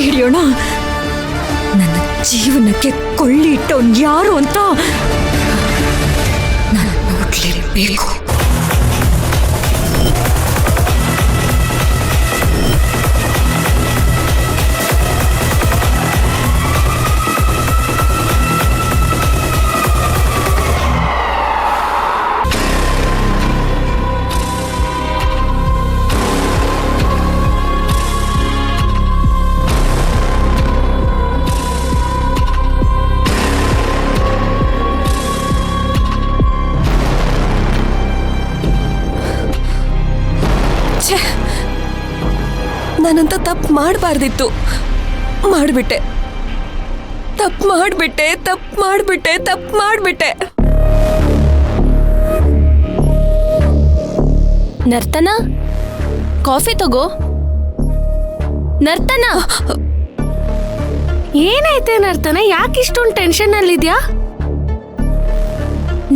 ಹಿಡಿಯೋಣ. ನನ್ನ ಜೀವನಕ್ಕೆ ಕೊಳ್ಳಿ ಇಟ್ಟವನ್ ಯಾರು ಅಂತ ನಾನು ನೋಡ್ಲೇಬೇಕು. ನಾನಂತ ತಪ್ಪು ಮಾಡಬಾರ್ದಿತ್ತು, ಮಾಡಿಬಿಟ್ಟೆ. ತಪ್ಪು ಮಾಡಿಬಿಟ್ಟೆ. ನರ್ತನ, ಕಾಫಿ ತಗೋ. ನರ್ತನ, ಏನಾಯ್ತೆ ನರ್ತನ? ಯಾಕೆ ಇಷ್ಟೊಂದು ಟೆನ್ಷನ್ ಅಲ್ಲಿದ್ಯಾ?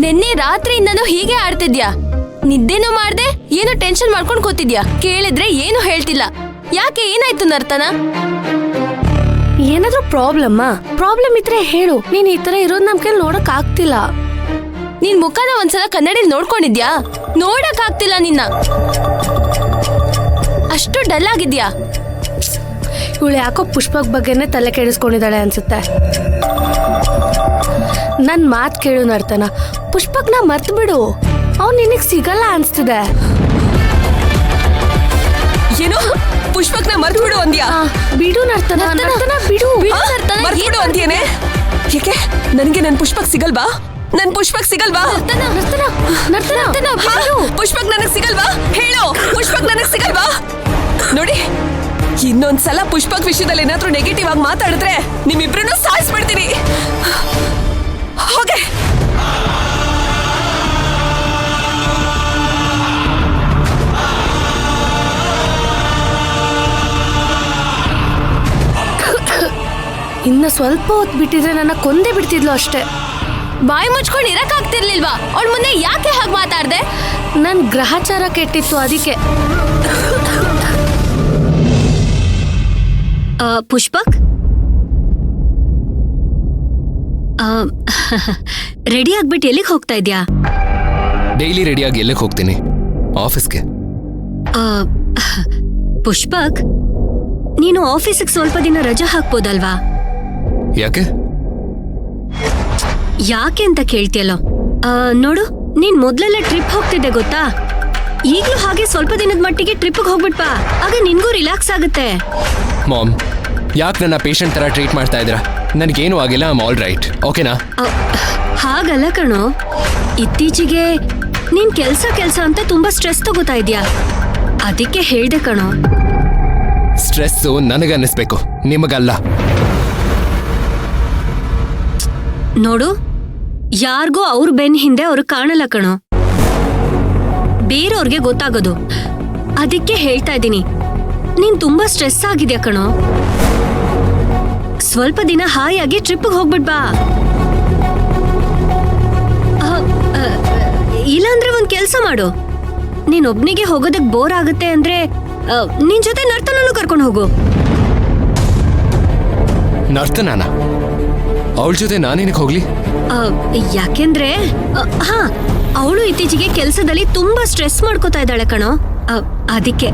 ನಿನ್ನೆ ರಾತ್ರಿಯಿಂದನೂ ಹೀಗೆ ಆಡ್ತಿದ್ಯಾ? ನಿದ್ದೆನೂ ಮಾಡ್ದೆ, ಏನೋ ಟೆನ್ಷನ್ ಮಾಡ್ಕೊಂಡು ಕೂತಿದ್ಯಾ? ಕೇಳಿದ್ರೆ ಏನು ಹೇಳ್ತಿಲ್ಲ. ಯಾಕೆ, ಏನಾಯ್ತು ನರ್ತನ? ಏನಾದ್ರೂ ಪ್ರಾಬ್ಲಮ್ ಇದ್ರೆ ಹೇಳು. ನೀನ್ ಈ ತರ ಇರೋದ್ ನಮ್ ಕೈಲಿ ನೋಡಕ್ ಆಗ್ತಿಲ್ಲ. ನಿನ್ ಮುಖನ ಒಂದ್ಸಲ ಕನ್ನಡಿಲಿ ನೋಡ್ಕೊಂಡಿದ್ಯಾ? ನೋಡಕ್ ಆಗ್ತಿಲ್ಲ ನಿನ್ನ. ಅಷ್ಟು ಡಲ್ ಆಗಿದ್ಯಾ? ಇವಳು ಯಾಕೋ ಪುಷ್ಪಕ್ ಬಗ್ಗೆನೆ ತಲೆ ಕೆಡಿಸ್ಕೊಂಡಿದ್ದಾಳೆ ಅನ್ಸುತ್ತೆ. ನನ್ ಮಾತ್ ಕೇಳು ನರ್ತನ, ಪುಷ್ಪಕ್ನ ಮರ್ತು ಬಿಡು. ಅವ್ನು ನಿನಗ್ ಸಿಗಲ್ಲ ಅನ್ಸ್ತಿದೆ. ಏನು ಪುಷ್ಪಕ್ನ ಮರ್ತು ಬಿಡು ಅಂದ್ಯಾ? ಬಿಡು ನರ್ತನ, ಬಿಡು ಬಿಡು ಅಂದ್ಯೇನೆ? ಯಾಕೆ ನನಗೆ ನನ್ ಪುಷ್ಪಕ್ ಸಿಗಲ್ವಾ? ಪುಷ್ಪಕ್ ನನಗ್ ಸಿಗಲ್ವಾ? ಹೇಳು, ಪುಷ್ಪಕ್ ನನಗ್ ಸಿಗಲ್ವಾ? ನೋಡಿ, ಇನ್ನೊಂದ್ಸಲ ಪುಷ್ಪಕ್ ವಿಷಯದಲ್ಲಿ ಏನಾದ್ರೂ ನೆಗೆಟಿವ್ ಆಗಿ ಮಾತಾಡಿದ್ರೆ ನಿಮ್ಮಿಬ್ರನ್ನೂ ಸಾಯಿಸ್ಬಿಡ್ತೀನಿ. ಹೋಗೆ. ಇನ್ನ ಸ್ವಲ್ಪ ಹೊತ್ತು ಬಿಟ್ಟಿದ್ರೆ ನನ್ನ ಕೊಂದೇ ಬಿಡ್ತಿದ್ಲು ಅಷ್ಟೇ. ಬಾಯಿ ಮುಚ್ಕೊಂಡು ಇರಕ್ ಆಗ್ತಿರ್ಲಿಲ್ವಾ? ಅವಳ ಮುಂದೆ ಯಾಕೆ ಹಾಗೆ ಮಾತಾಡ್ದೆ? ನನ್ ಗ್ರಹಚಾರ ಕೆಟ್ಟಿತ್ತು, ಅದಕ್ಕೆ. ಪುಷ್ಪಕ್, ರೆಡಿ ಆಗ್ಬಿಟ್ಟು ಎಲ್ಲಿಗೆ ಹೋಗ್ತಾ ಇದ್ಯಾ? ಡೈಲಿ ರೆಡಿಯಾಗಿ ಎಲ್ಲಿಗೆ ಹೋಗ್ತೀನಿ? ಆಫೀಸ್ಗೆ. ಪುಷ್ಪಕ್, ನೀನು ಆಫೀಸಿಗೆ ಸ್ವಲ್ಪ ದಿನ ರಜಾ ಹಾಕ್ಬೋದಲ್ವಾ? ಯಾಕೆ ಅಂತ ಕೇಳ್ತಿಯಲ್ಲೋ. ನೋಡು, ನೀನ್ ಮೊದ್ಲೆಲ್ಲ ಟ್ರಿಪ್ ಹೋಗ್ತಿದ್ದೆ ಗೊತ್ತಾ? ಈಗ್ಲೂ ಹಾಗೆ ಸ್ವಲ್ಪ ದಿನದ ಮಟ್ಟಿಗೆ ಟ್ರಿಪ್ಗೆ ಹೋಗ್ಬಿಟ್ಪಾ. ಆಗ ನಿನ್ಗೂ ರಿಲ್ಯಾಕ್ಸ್ ಆಗುತ್ತೆ. ಮಾಮ್, ಯಾಕೆ ನನ್ನ ಪೇಷಂಟ್ ತರ ಟ್ರೀಟ್ ಮಾಡ್ತಾ ಇದ್ದೀರಾ? ನನಗೇನು ಆಗಿಲ್ಲ, ಐ ಆಮ್ ಆಲ್ ರೈಟ್. ಓಕೆನಾ? ಹಾಗಲ್ಲ ಕಣೋ, ಇತ್ತೀಚೆಗೆ ನೀನ್ ಕೆಲ್ಸ ಅಂತ ತುಂಬಾ ಸ್ಟ್ರೆಸ್ ತಗೋತಾ ಇದ್ಯಾ, ಅದಕ್ಕೆ ಹೇಳ್ದೆ ಕಣೋ. ಸ್ಟ್ರೆಸ್ಸು ನನಗನ್ನಿಸ್ಬೇಕು, ನಿಮಗಲ್ಲ. ನೋಡು, ಯಾರಿಗೂ ಅವ್ರ ಬೆನ್ ಹಿಂದೆ ಅವ್ರು ಕಾಣಲ್ಲ ಕಣೋ, ಬೇರೆಯವ್ರಿಗೆ ಗೊತ್ತಾಗೋದು. ಅದಕ್ಕೆ ಹೇಳ್ತಾ ಇದ್ದೀನಿ, ನೀನ್ ತುಂಬಾ ಸ್ಟ್ರೆಸ್ ಆಗಿದ್ಯಾ ಕಣೋ. ಸ್ವಲ್ಪ ದಿನ ಹಾಯಾಗಿ ಟ್ರಿಪ್ಗೆ ಹೋಗ್ಬಿಡ್ಬಾ. ಇಲ್ಲಾಂದ್ರೆ ಒಂದ್ ಕೆಲ್ಸ ಮಾಡು, ನೀನ್ ಒಬ್ನಿಗೆ ಹೋಗೋದಕ್ ಬೋರ್ ಆಗುತ್ತೆ ಅಂದ್ರೆ ನಿನ್ ಜೊತೆ ನರ್ತನೂ ಕರ್ಕೊಂಡು ಹೋಗು. ನರ್ತನಾನ? ಅವಳ ಜೊತೆ ನಾನೇನಕ್ಕೆ ಹೋಗ್ಲಿ? ಯಾಕೆಂದ್ರೆ ಅವಳು ಇತ್ತೀಚೆಗೆ ಕೆಲಸದಲ್ಲಿ ತುಂಬಾ ಸ್ಟ್ರೆಸ್ ಮಾಡ್ಕೋತಾ ಇದ್ದಾಳೆ ಕಣೋ, ಅದಕ್ಕೆ.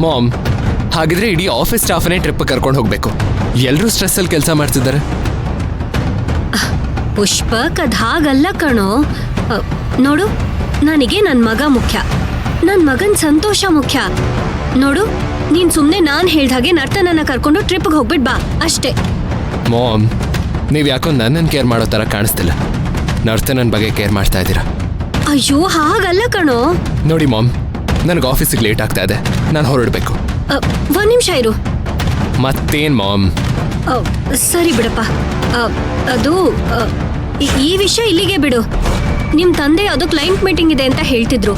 ಮಾಮ್, ಹಾಗಿದ್ರೆ ಇಡೀ ಆಫೀಸ್ ಸ್ಟಾಫನೇ ಟ್ರಿಪ್ ಕರ್ಕೊಂಡು ಹೋಗ್ಬೇಕು. ಎಲ್ಲರೂ ಸ್ಟ್ರೆಸ್ ಅಲ್ಲಿ ಕೆಲಸ ಮಾಡ್ತಿದ್ದಾರೆ. ಪುಷ್ಪಕ್, ಅದ್ ಹಾಗಲ್ಲ ಕಣೋ. ನೋಡು, ನನಗೆ ನನ್ ಮಗ ಮುಖ್ಯ, ನನ್ ಮಗನ್ ಸಂತೋಷ ಮುಖ್ಯ. ನೋಡು, ನೀನ್ ಸುಮ್ನೆ ನಾನ್ ಹೇಳ್ದಾಗೆ ನರ್ತನನ್ನ ಕರ್ಕೊಂಡು ಟ್ರಿಪ್ಗೆ ಹೋಗ್ಬಿಟ್ ಬಾ ಅಷ್ಟೇ. ಮಾಮ್, ನೀವ್ ಯಾಕೋ ನನ್ನನ್ನು ಕೇರ್ ಮಾಡೋ ತರ ಕಾಣಿಸ್ತಿಲ್ಲ. ನರ್ತನನ್ ಬಗ್ಗೆ ಕೇರ್ ಮಾಡ್ತಾ ಇದ್ದೀರಾ. ಅಯ್ಯೋ, ಹಾಗಲ್ಲ ಕಣೋ. ನೋಡಿ ಮಾಮ್, ನನಗೆ ಆಫೀಸಿಗೆ ಲೇಟ್ ಆಗ್ತಾ ಇದೆ, ನಾನು ಹೊರಡ್ಬೇಕು. ಒಂದ್ ನಿಮಿಷ ಇರು. ಮತ್ತೇನ್ ಮಾಮ್? ಸರಿ ಬಿಡಪ್ಪ, ಅದು ಈ ವಿಷಯ ಇಲ್ಲಿಗೆ ಬಿಡು. ನಿಮ್ ತಂದೆ ಅದು ಕ್ಲೈಂಟ್ ಮೀಟಿಂಗ್ ಇದೆ ಅಂತ ಹೇಳ್ತಿದ್ರು,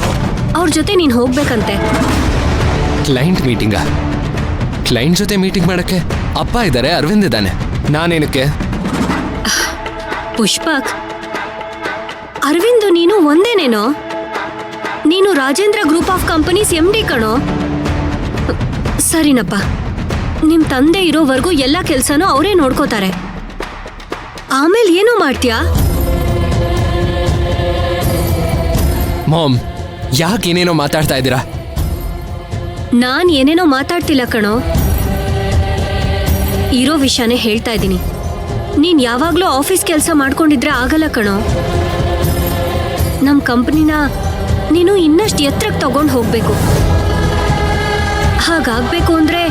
ಅವ್ರ ಜೊತೆ ನೀನ್ ಹೋಗ್ಬೇಕಂತೆ. ಕ್ಲೈಂಟ್ ಮೀಟಿಂಗಾ? ಕ್ಲೈಂಟ್ ಜೊತೆ ಮೀಟಿಂಗ್ ಮಾಡಕ್ಕೆ ಅಪ್ಪ ಇದ್ದಾರೆ, ಅರವಿಂದ್ ಇದ್ದಾನೆ, ನಾನೇನಕ್ಕೆ? ಪುಷ್ಪಕ್, ಅರವಿಂದ್ ನೀನು ಒಂದೇನೇನೋ? ನೀನು Rajendra group of companies MD ಕಣೋ. ಸರಿನಪ್ಪ, ನಿಮ್ ತಂದೆ ಇರೋವರೆಗೂ ಎಲ್ಲ ಕೆಲ್ಸನೂ ಅವರೇ ನೋಡ್ಕೋತಾರೆ. ಆಮೇಲೆ ಏನೋ ಮಾಡ್ತೀಯಾ? ಮಾಮ್, ಯಾಕೆ ಏನೇನೋ ಮಾತಾಡ್ತಾ ಇದ್ದೀರಾ? ನಾನ್ ಏನೇನೋ ಮಾತಾಡ್ತಿಲ್ಲ ಕಣೋ, ಇರೋ ವಿಷಯನೇ ಹೇಳ್ತಾ ಇದ್ದೀನಿ. ನೀನ್ ಯಾವಾಗ್ಲೂ ಆಫೀಸ್ ಕೆಲಸ ಮಾಡ್ಕೊಂಡಿದ್ರೆ ಆಗಲ್ಲ ಕಣೋ. ನಮ್ ಕಂಪ್ನಿನ ನೀನು ಇನ್ನಷ್ಟು ಎತ್ತರಕ್ಕೆ ತಗೊಂಡು ಹೋಗ್ಬೇಕು. ಹಾಗಾಗ್ಬೇಕು ಅಂದ್ರೆ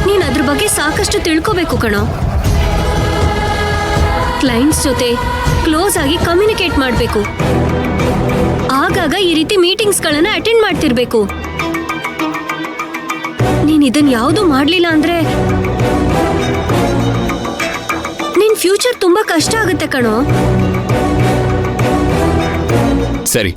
ನೀನ್ ಅದ್ರ ಬಗ್ಗೆ ಸಾಕಷ್ಟು ತಿಳ್ಕೋಬೇಕು ಕಣೋ. ಕ್ಲೈಂಟ್ಸ್ ಜೊತೆ ಕ್ಲೋಸ್ ಆಗಿ ಕಮ್ಯುನಿಕೇಟ್ ಮಾಡಬೇಕು. ಆಗಾಗ ಈ ರೀತಿ ಮೀಟಿಂಗ್ಸ್ಗಳನ್ನ ಅಟೆಂಡ್ ಮಾಡ್ತಿರ್ಬೇಕು. ನೀನ್ ಇದನ್ ಯಾವುದು ಮಾಡ್ಲಿಲ್ಲ ಅಂದ್ರೆ ನಿನ್ ಫ್ಯೂಚರ್ ತುಂಬಾ ಕಷ್ಟ ಆಗುತ್ತೆ ಕಣೋ. ಸರಿ,